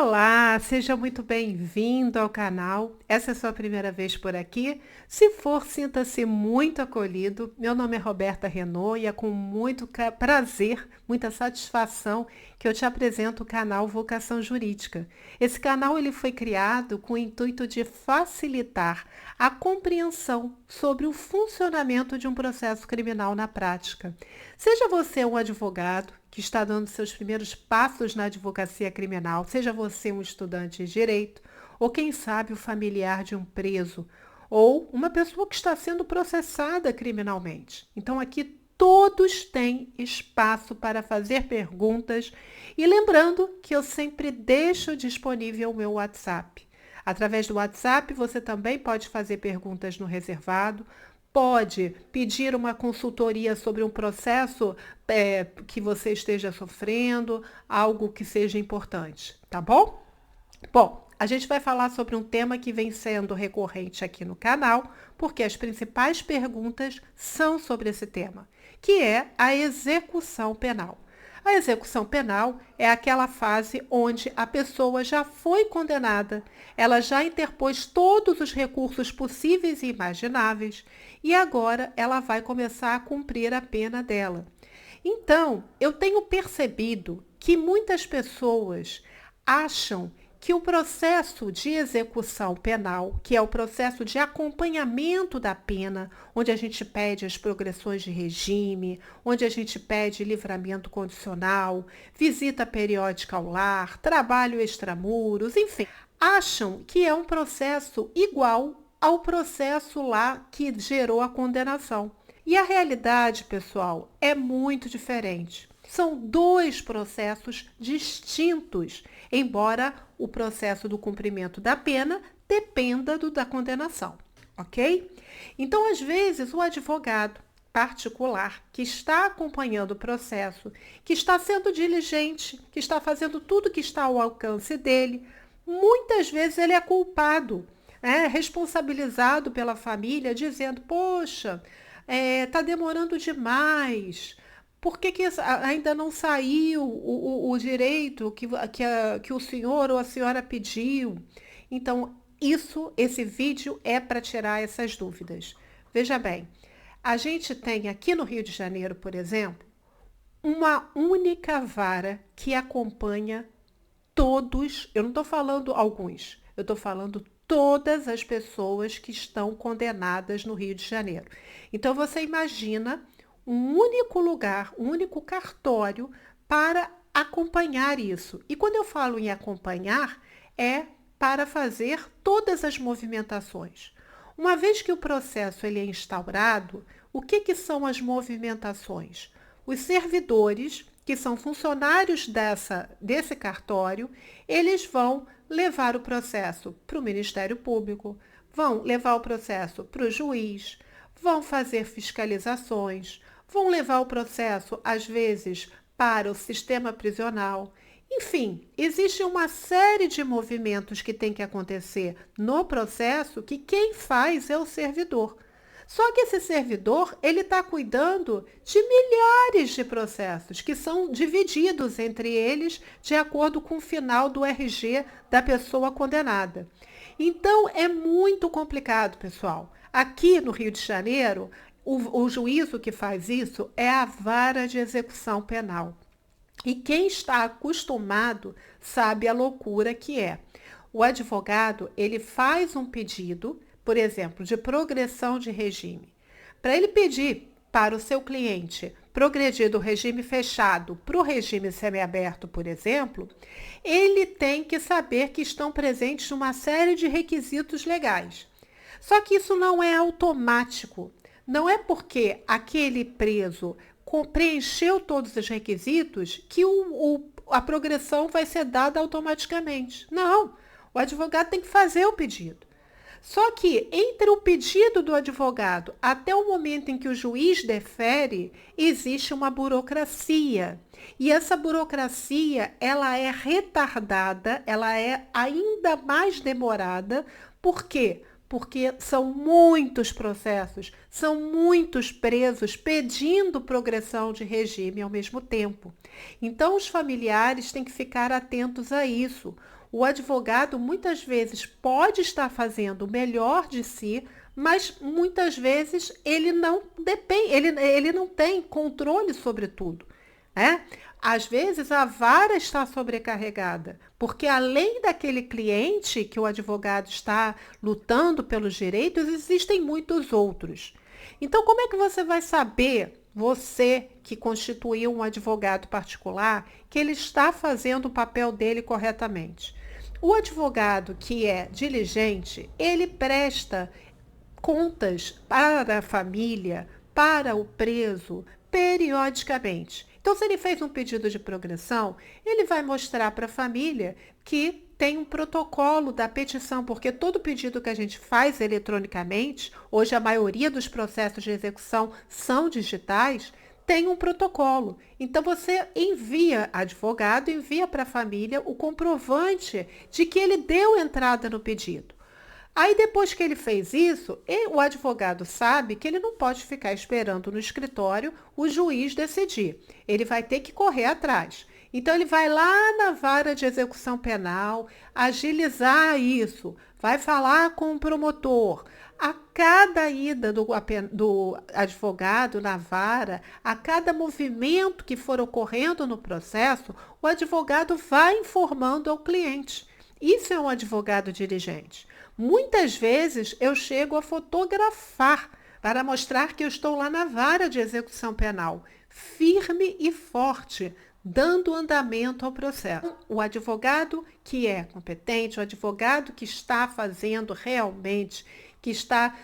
Olá, seja muito bem-vindo ao canal. Essa é a sua primeira vez por aqui? Se for, sinta-se muito acolhido. Meu nome é Roberta Renault e é com muito prazer, muita satisfação que eu te apresento o canal Vocação Jurídica. Esse canal ele foi criado com o intuito de facilitar a compreensão sobre o funcionamento de um processo criminal na prática. Seja você um advogado que está dando seus primeiros passos na advocacia criminal, seja você um estudante de direito, ou quem sabe o familiar de um preso, ou uma pessoa que está sendo processada criminalmente. Então aqui todos têm espaço para fazer perguntas e lembrando que eu sempre deixo disponível o meu WhatsApp. Através do WhatsApp você também pode fazer perguntas no reservado, pode pedir uma consultoria sobre um processo que você esteja sofrendo, algo que seja importante, tá bom? Bom, a gente vai falar sobre um tema que vem sendo recorrente aqui no canal, porque as principais perguntas são sobre esse tema, que é a execução penal. A execução penal é aquela fase onde a pessoa já foi condenada, ela já interpôs todos os recursos possíveis e imagináveis e agora ela vai começar a cumprir a pena dela. Então, eu tenho percebido que muitas pessoas acham que o processo de execução penal, que é o processo de acompanhamento da pena, onde a gente pede as progressões de regime, onde a gente pede livramento condicional, visita periódica ao lar, trabalho extramuros, enfim, acham que é um processo igual ao processo lá que gerou a condenação. E a realidade, pessoal, é muito diferente. São dois processos distintos, embora o processo do cumprimento da pena dependa da condenação, ok? Então, às vezes, o advogado particular que está acompanhando o processo, que está sendo diligente, que está fazendo tudo que está ao alcance dele, muitas vezes ele é culpado, responsabilizado pela família, dizendo, poxa, está demorando demais. Por que ainda não saiu o direito que o senhor ou a senhora pediu? Então, esse vídeo é para tirar essas dúvidas. Veja bem, a gente tem aqui no Rio de Janeiro, por exemplo, uma única vara que acompanha todos, eu não estou falando alguns, eu estou falando todas as pessoas que estão condenadas no Rio de Janeiro. Então, você imagina um único lugar, um único cartório para acompanhar isso. E quando eu falo em acompanhar, é para fazer todas as movimentações. Uma vez que o processo ele é instaurado, o que são as movimentações? Os servidores, que são funcionários desse cartório, eles vão levar o processo para o Ministério Público, vão levar o processo para o juiz, vão fazer fiscalizações, vão levar o processo, às vezes, para o sistema prisional. Enfim, existe uma série de movimentos que tem que acontecer no processo que quem faz é o servidor. Só que esse servidor, ele está cuidando de milhares de processos que são divididos entre eles de acordo com o final do RG da pessoa condenada. Então, é muito complicado, pessoal. Aqui no Rio de Janeiro, o juízo que faz isso é a vara de execução penal. E quem está acostumado sabe a loucura que é. O advogado, ele faz um pedido, por exemplo, de progressão de regime. Para ele pedir para o seu cliente progredir do regime fechado para o regime semiaberto, por exemplo, ele tem que saber que estão presentes uma série de requisitos legais. Só que isso não é automático. Não é porque aquele preso preencheu todos os requisitos que a progressão vai ser dada automaticamente. Não, o advogado tem que fazer o pedido. Só que entre o pedido do advogado até o momento em que o juiz defere, existe uma burocracia. E essa burocracia, ela é retardada, ela é ainda mais demorada. Por quê? Porque são muitos processos, são muitos presos pedindo progressão de regime ao mesmo tempo. Então, os familiares têm que ficar atentos a isso. O advogado muitas vezes pode estar fazendo o melhor de si, mas muitas vezes ele não depende, ele não tem controle sobre tudo, né? Às vezes a vara está sobrecarregada, porque além daquele cliente que o advogado está lutando pelos direitos, existem muitos outros. Então, como é que você vai saber, você que constituiu um advogado particular, que ele está fazendo o papel dele corretamente? O advogado que é diligente, ele presta contas para a família, para o preso, periodicamente. Então, se ele fez um pedido de progressão, ele vai mostrar para a família que tem um protocolo da petição, porque todo pedido que a gente faz eletronicamente, hoje a maioria dos processos de execução são digitais, tem um protocolo. Então, você envia advogado, envia para a família o comprovante de que ele deu entrada no pedido. Aí, depois que ele fez isso, o advogado sabe que ele não pode ficar esperando no escritório o juiz decidir. Ele vai ter que correr atrás. Então, ele vai lá na vara de execução penal, agilizar isso, vai falar com o promotor. A cada ida do advogado na vara, a cada movimento que for ocorrendo no processo, o advogado vai informando ao cliente. Isso é um advogado diligente. Muitas vezes eu chego a fotografar para mostrar que eu estou lá na vara de execução penal, firme e forte, dando andamento ao processo. O advogado que é competente, o advogado que está fazendo realmente, que está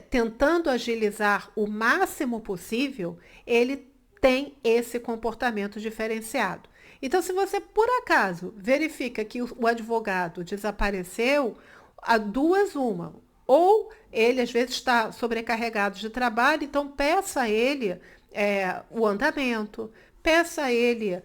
tentando agilizar o máximo possível, ele tem esse comportamento diferenciado. Então, se você, por acaso, verifica que o advogado desapareceu, há duas uma. Ou ele, às vezes, está sobrecarregado de trabalho, então peça a ele o andamento, peça a ele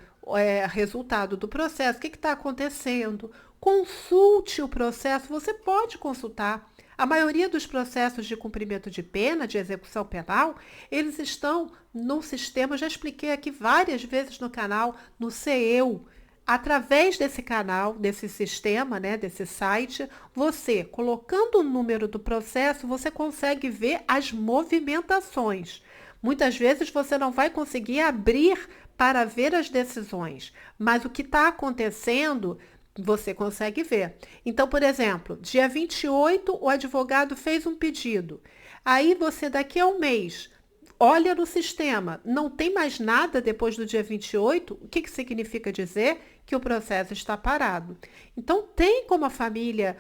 resultado do processo, o que está acontecendo. Consulte o processo, você pode consultar. A maioria dos processos de cumprimento de pena, de execução penal, eles estão no sistema, eu já expliquei aqui várias vezes no canal, no CEU. Através desse canal, desse sistema, né, desse site, você, colocando o número do processo, você consegue ver as movimentações. Muitas vezes você não vai conseguir abrir para ver as decisões, mas o que está acontecendo você consegue ver. Então, por exemplo, dia 28, o advogado fez um pedido. Aí você, daqui a um mês, olha no sistema, não tem mais nada depois do dia 28, o que significa dizer? Que o processo está parado. Então, tem como a família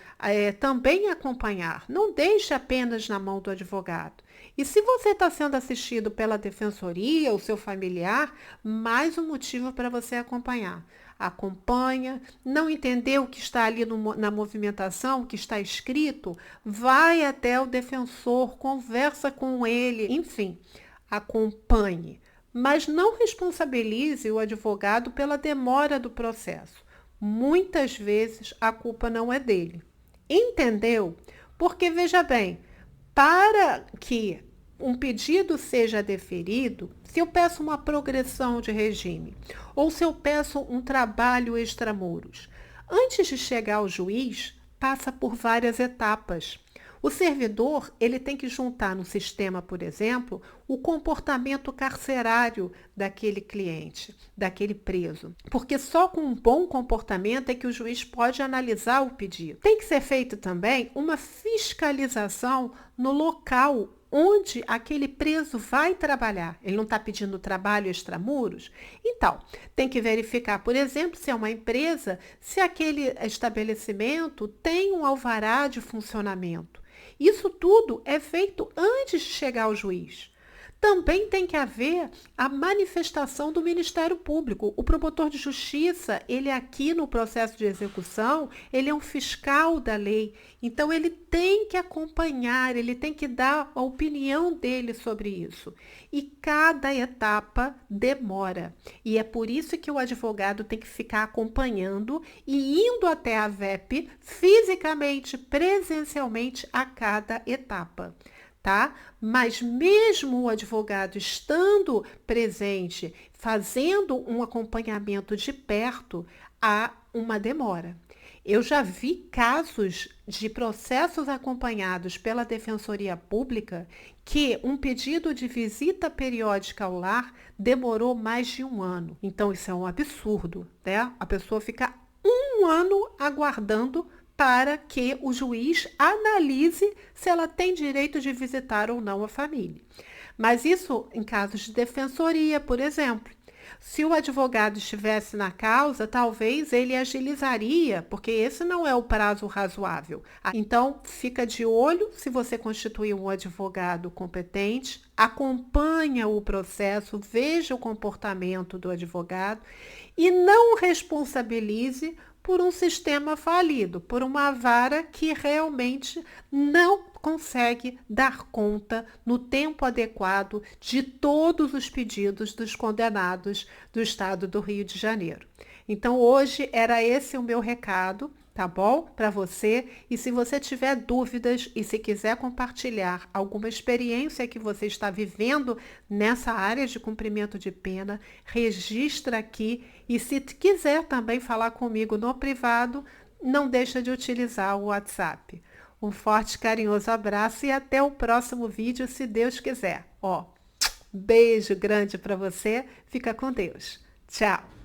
também acompanhar. Não deixe apenas na mão do advogado. E se você está sendo assistido pela defensoria, ou seu familiar, mais um motivo para você acompanhar. Acompanha, não entendeu o que está ali na movimentação, o que está escrito, vai até o defensor, conversa com ele, enfim, acompanhe. Mas não responsabilize o advogado pela demora do processo. Muitas vezes a culpa não é dele. Entendeu? Porque, veja bem, para que um pedido seja deferido, se eu peço uma progressão de regime ou se eu peço um trabalho extramuros, antes de chegar ao juiz, passa por várias etapas. O servidor, ele tem que juntar no sistema, por exemplo, o comportamento carcerário daquele cliente, daquele preso. Porque só com um bom comportamento é que o juiz pode analisar o pedido. Tem que ser feito também uma fiscalização no local onde aquele preso vai trabalhar. Ele não está pedindo trabalho extramuros? Então, tem que verificar, por exemplo, se é uma empresa, se aquele estabelecimento tem um alvará de funcionamento. Isso tudo é feito antes de chegar ao juiz. Também tem que haver a manifestação do Ministério Público. O promotor de justiça, ele aqui no processo de execução, ele é um fiscal da lei. Então, ele tem que acompanhar, ele tem que dar a opinião dele sobre isso. E cada etapa demora. E é por isso que o advogado tem que ficar acompanhando e indo até a VEP fisicamente, presencialmente, a cada etapa. Tá? Mas mesmo o advogado estando presente, fazendo um acompanhamento de perto, há uma demora. Eu já vi casos de processos acompanhados pela Defensoria Pública que um pedido de visita periódica ao lar demorou mais de um ano. Então, isso é um absurdo, né? A pessoa fica um ano aguardando para que o juiz analise se ela tem direito de visitar ou não a família. Mas isso em casos de defensoria, por exemplo. Se o advogado estivesse na causa, talvez ele agilizaria, porque esse não é o prazo razoável. Então, fica de olho se você constituir um advogado competente, acompanha o processo, veja o comportamento do advogado e não responsabilize por um sistema falido, por uma vara que realmente não consegue dar conta no tempo adequado de todos os pedidos dos condenados do estado do Rio de Janeiro. Então, hoje era esse o meu recado, tá bom? Para você. E se você tiver dúvidas e se quiser compartilhar alguma experiência que você está vivendo nessa área de cumprimento de pena, registra aqui. E se quiser também falar comigo no privado, não deixa de utilizar o WhatsApp. Um forte, carinhoso abraço e até o próximo vídeo, se Deus quiser. Beijo grande para você. Fica com Deus. Tchau.